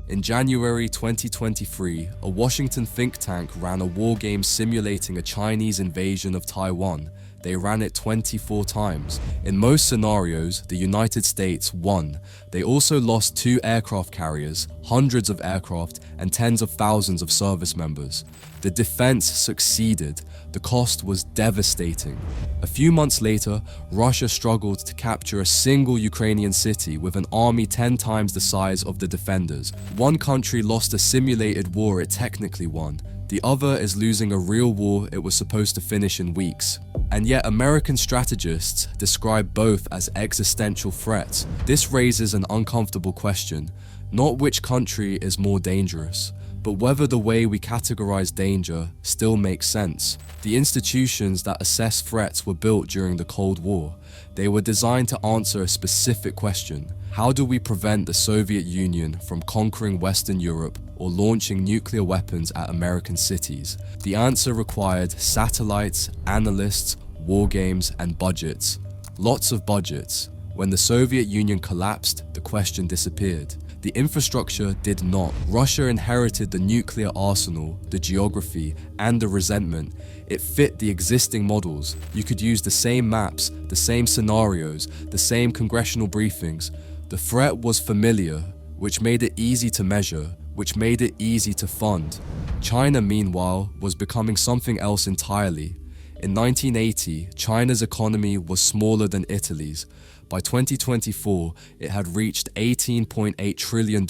In January 2023, a Washington think tank ran a war game simulating a Chinese invasion of Taiwan. They ran it 24 times. In most scenarios, the United States won. They also lost 2 aircraft carriers, hundreds of aircraft, and tens of thousands of service members. The defense succeeded. The cost was devastating. A few months later, Russia struggled to capture a single Ukrainian city with an army 10 times the size of the defenders. One country lost a simulated war it technically won. The other is losing a real war it was supposed to finish in weeks. And yet American strategists describe both as existential threats. This raises an uncomfortable question, not which country is more dangerous, but whether the way we categorize danger still makes sense. The institutions that assess threats were built during the Cold War. They were designed to answer a specific question. How do we prevent the Soviet Union from conquering Western Europe or launching nuclear weapons at American cities? The answer required satellites, analysts, war games, and budgets. Lots of budgets. When the Soviet Union collapsed, the question disappeared. The infrastructure did not. Russia inherited the nuclear arsenal, the geography, and the resentment. It fit the existing models. You could use the same maps, the same scenarios, the same congressional briefings. The threat was familiar, which made it easy to measure, which made it easy to fund. China, meanwhile, was becoming something else entirely. In 1980, China's economy was smaller than Italy's. By 2024, it had reached $18.8 trillion,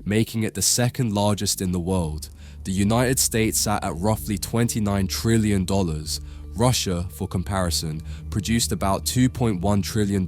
making it the second largest in the world. The United States sat at roughly $29 trillion. Russia, for comparison, produced about $2.1 trillion.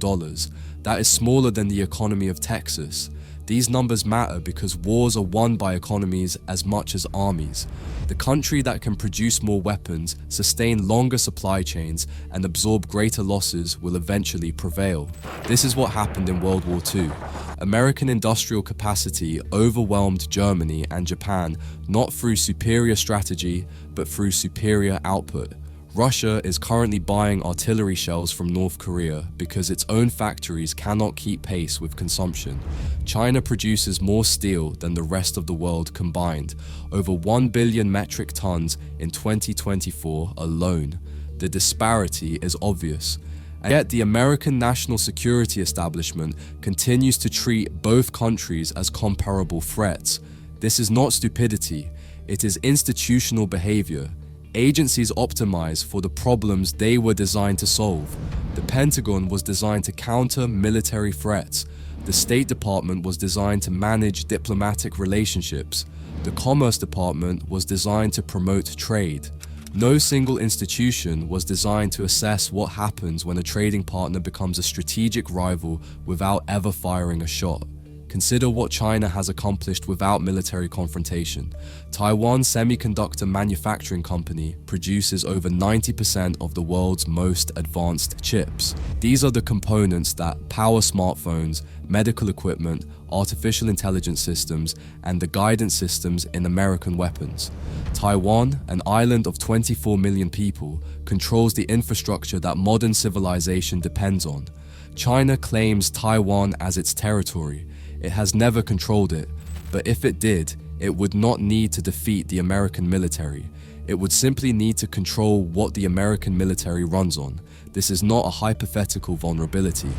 That is smaller than the economy of Texas. These numbers matter because wars are won by economies as much as armies. The country that can produce more weapons, sustain longer supply chains, and absorb greater losses will eventually prevail. This is what happened in World War II. American industrial capacity overwhelmed Germany and Japan not through superior strategy, but through superior output. Russia is currently buying artillery shells from North Korea because its own factories cannot keep pace with consumption. China produces more steel than the rest of the world combined, over 1 billion metric tons in 2024 alone. The disparity is obvious. And yet the American national security establishment continues to treat both countries as comparable threats. This is not stupidity, it is institutional behavior. Agencies optimize for the problems they were designed to solve. The Pentagon was designed to counter military threats. The State Department was designed to manage diplomatic relationships. The Commerce Department was designed to promote trade. No single institution was designed to assess what happens when a trading partner becomes a strategic rival without ever firing a shot. Consider what China has accomplished without military confrontation. Taiwan Semiconductor Manufacturing Company produces over 90% of the world's most advanced chips. These are the components that power smartphones, medical equipment, artificial intelligence systems, and the guidance systems in American weapons. Taiwan, an island of 24 million people, controls the infrastructure that modern civilization depends on. China claims Taiwan as its territory. It has never controlled it, but if it did, it would not need to defeat the American military. It would simply need to control what the American military runs on. This is not a hypothetical vulnerability.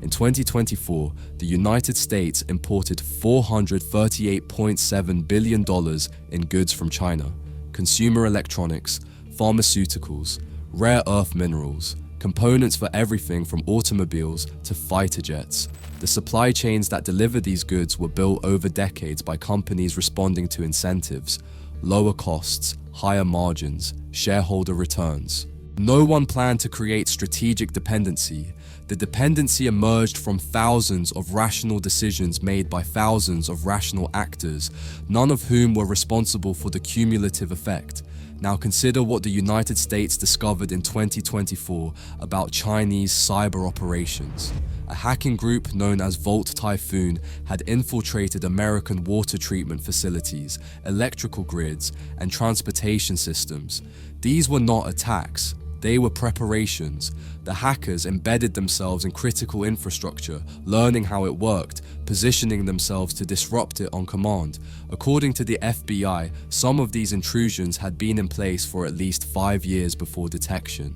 In 2024, the United States imported $438.7 billion in goods from China: consumer electronics, pharmaceuticals, rare earth minerals, components for everything from automobiles to fighter jets. The supply chains that deliver these goods were built over decades by companies responding to incentives, lower costs, higher margins, shareholder returns. No one planned to create strategic dependency. The dependency emerged from thousands of rational decisions made by thousands of rational actors, none of whom were responsible for the cumulative effect. Now consider what the United States discovered in 2024 about Chinese cyber operations. A hacking group known as Volt Typhoon had infiltrated American water treatment facilities, electrical grids, and transportation systems. These were not attacks. They were preparations. The hackers embedded themselves in critical infrastructure, learning how it worked, positioning themselves to disrupt it on command. According to the FBI, some of these intrusions had been in place for at least 5 years before detection.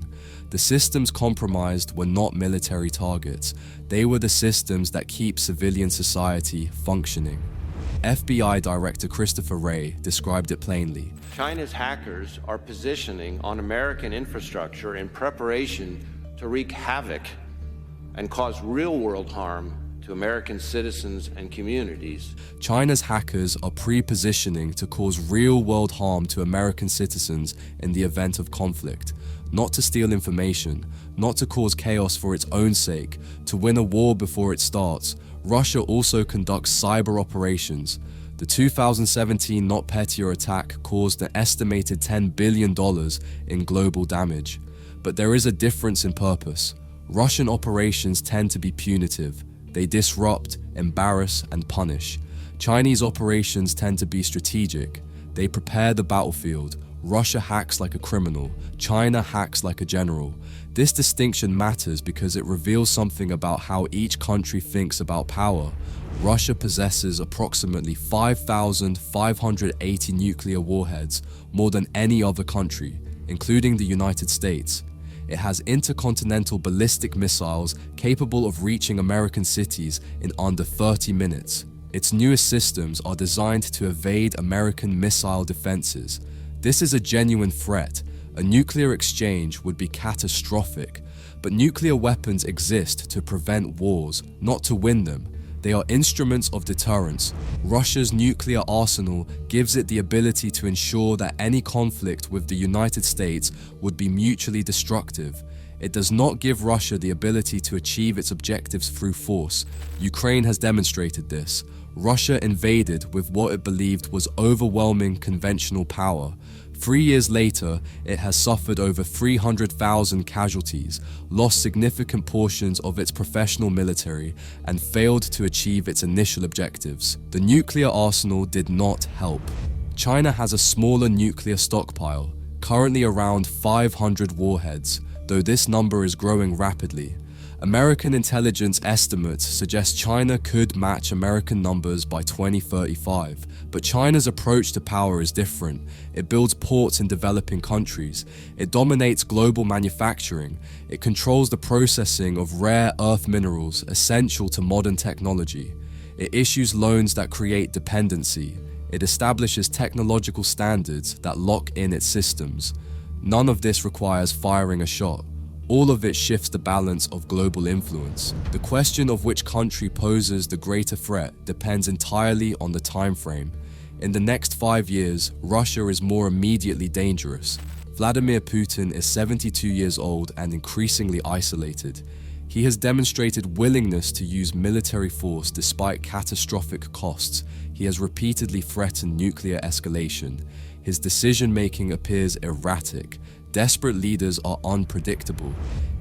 The systems compromised were not military targets. They were the systems that keep civilian society functioning. FBI Director Christopher Wray described it plainly. China's hackers are positioning on American infrastructure in preparation to wreak havoc and cause real-world harm to American citizens and communities. China's hackers are pre-positioning to cause real-world harm to American citizens in the event of conflict, not to steal information, not to cause chaos for its own sake, to win a war before it starts. Russia also conducts cyber operations. The 2017 NotPetya attack caused an estimated $10 billion in global damage. But there is a difference in purpose. Russian operations tend to be punitive. They disrupt, embarrass, and punish. Chinese operations tend to be strategic. They prepare the battlefield. Russia hacks like a criminal. China hacks like a general. This distinction matters because it reveals something about how each country thinks about power. Russia possesses approximately 5,580 nuclear warheads, more than any other country, including the United States. It has intercontinental ballistic missiles capable of reaching American cities in under 30 minutes. Its newest systems are designed to evade American missile defenses. This is a genuine threat. A nuclear exchange would be catastrophic, but nuclear weapons exist to prevent wars, not to win them. They are instruments of deterrence. Russia's nuclear arsenal gives it the ability to ensure that any conflict with the United States would be mutually destructive. It does not give Russia the ability to achieve its objectives through force. Ukraine has demonstrated this. Russia invaded with what it believed was overwhelming conventional power. 3 years later, it has suffered over 300,000 casualties, lost significant portions of its professional military, and failed to achieve its initial objectives. The nuclear arsenal did not help. China has a smaller nuclear stockpile, currently around 500 warheads, though this number is growing rapidly. American intelligence estimates suggest China could match American numbers by 2035, but China's approach to power is different. It builds ports in developing countries. It dominates global manufacturing. It controls the processing of rare earth minerals essential to modern technology. It issues loans that create dependency. It establishes technological standards that lock in its systems. None of this requires firing a shot. All of it shifts the balance of global influence. The question of which country poses the greater threat depends entirely on the time frame. In the next 5 years, Russia is more immediately dangerous. Vladimir Putin is 72 years old and increasingly isolated. He has demonstrated willingness to use military force despite catastrophic costs. He has repeatedly threatened nuclear escalation. His decision-making appears erratic. Desperate leaders are unpredictable.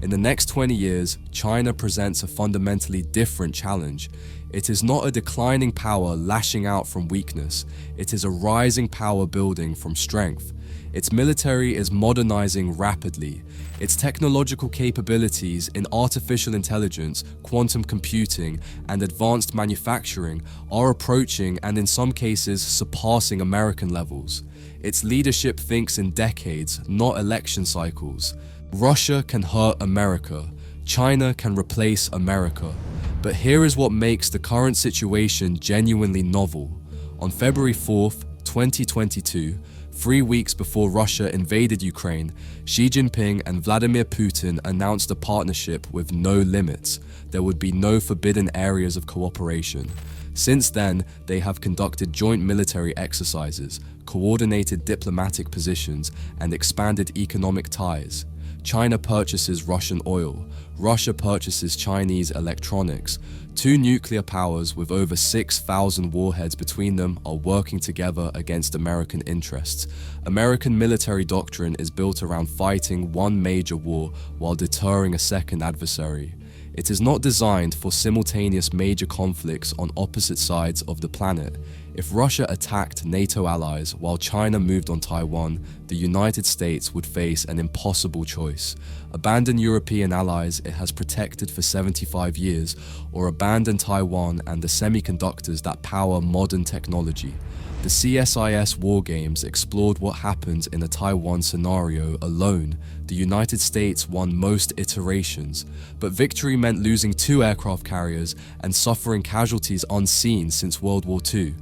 In the next 20 years, China presents a fundamentally different challenge. It is not a declining power lashing out from weakness. It is a rising power building from strength. Its military is modernizing rapidly. Its technological capabilities in artificial intelligence, quantum computing, and advanced manufacturing are approaching and in some cases surpassing American levels. Its leadership thinks in decades, not election cycles. Russia can hurt America. China can replace America. But here is what makes the current situation genuinely novel. On February 4th, 2022, 3 weeks before Russia invaded Ukraine, Xi Jinping and Vladimir Putin announced a partnership with no limits. There would be no forbidden areas of cooperation. Since then, they have conducted joint military exercises, coordinated diplomatic positions, and expanded economic ties. China purchases Russian oil. Russia purchases Chinese electronics. Two nuclear powers with over 6,000 warheads between them are working together against American interests. American military doctrine is built around fighting one major war while deterring a second adversary. It is not designed for simultaneous major conflicts on opposite sides of the planet. If Russia attacked NATO allies while China moved on Taiwan, the United States would face an impossible choice. Abandon European allies it has protected for 75 years, or abandon Taiwan and the semiconductors that power modern technology. The CSIS war games explored what happens in a Taiwan scenario alone. The United States won most iterations, but victory meant losing 2 aircraft carriers and suffering casualties unseen since World War II.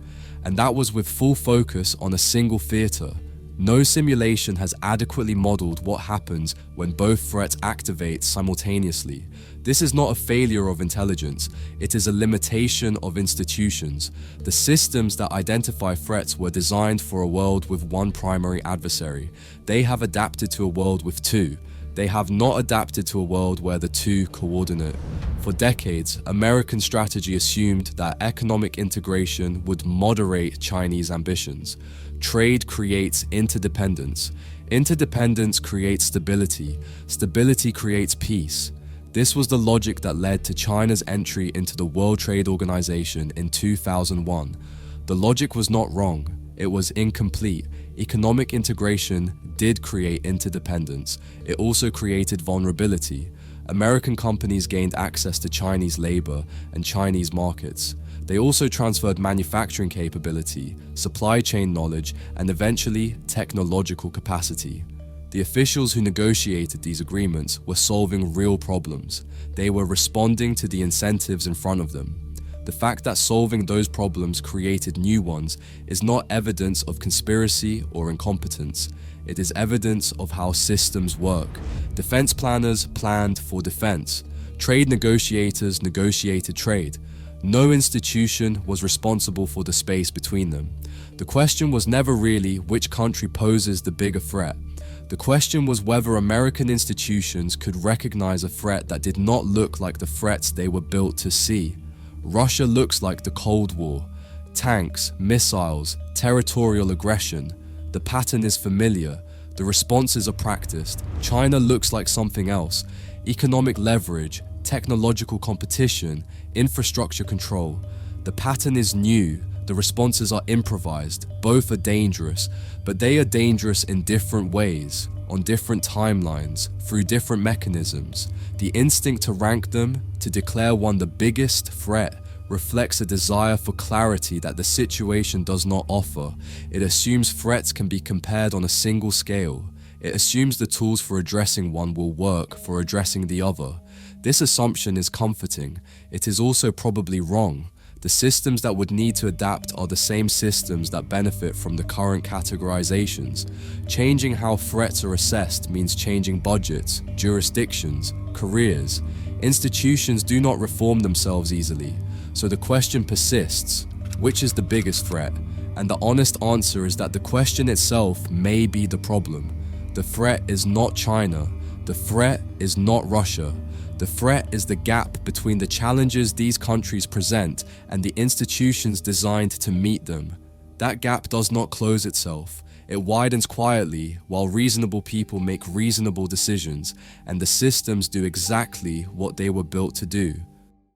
And that was with full focus on a single theater. No simulation has adequately modeled what happens when both threats activate simultaneously. This is not a failure of intelligence, it is a limitation of institutions. The systems that identify threats were designed for a world with one primary adversary. They have adapted to a world with 2. They have not adapted to a world where the 2 coordinate. For decades, American strategy assumed that economic integration would moderate Chinese ambitions. Trade creates interdependence. Interdependence creates stability. Stability creates peace. This was the logic that led to China's entry into the World Trade Organization in 2001. The logic was not wrong, it was incomplete. Economic integration did create interdependence. It also created vulnerability. American companies gained access to Chinese labor and Chinese markets. They also transferred manufacturing capability, supply chain knowledge, and eventually technological capacity. The officials who negotiated these agreements were solving real problems. They were responding to the incentives in front of them. The fact that solving those problems created new ones is not evidence of conspiracy or incompetence. It is evidence of how systems work. Defense planners planned for defense. Trade negotiators negotiated trade. No institution was responsible for the space between them. The question was never really which country poses the bigger threat. The question was whether American institutions could recognize a threat that did not look like the threats they were built to see. Russia looks like the Cold War. Tanks, missiles, territorial aggression. The pattern is familiar. The responses are practiced. China looks like something else. Economic leverage, technological competition, infrastructure control. The pattern is new. The responses are improvised. Both are dangerous, but they are dangerous in different ways, on different timelines, through different mechanisms. The instinct to rank them, to declare one the biggest threat, reflects a desire for clarity that the situation does not offer. It assumes threats can be compared on a single scale. It assumes the tools for addressing one will work for addressing the other. This assumption is comforting. It is also probably wrong. The systems that would need to adapt are the same systems that benefit from the current categorizations. Changing how threats are assessed means changing budgets, jurisdictions, careers. Institutions do not reform themselves easily, so the question persists: which is the biggest threat? And the honest answer is that the question itself may be the problem. The threat is not China. The threat is not Russia. The threat is the gap between the challenges these countries present and the institutions designed to meet them. That gap does not close itself. It widens quietly while reasonable people make reasonable decisions, and the systems do exactly what they were built to do.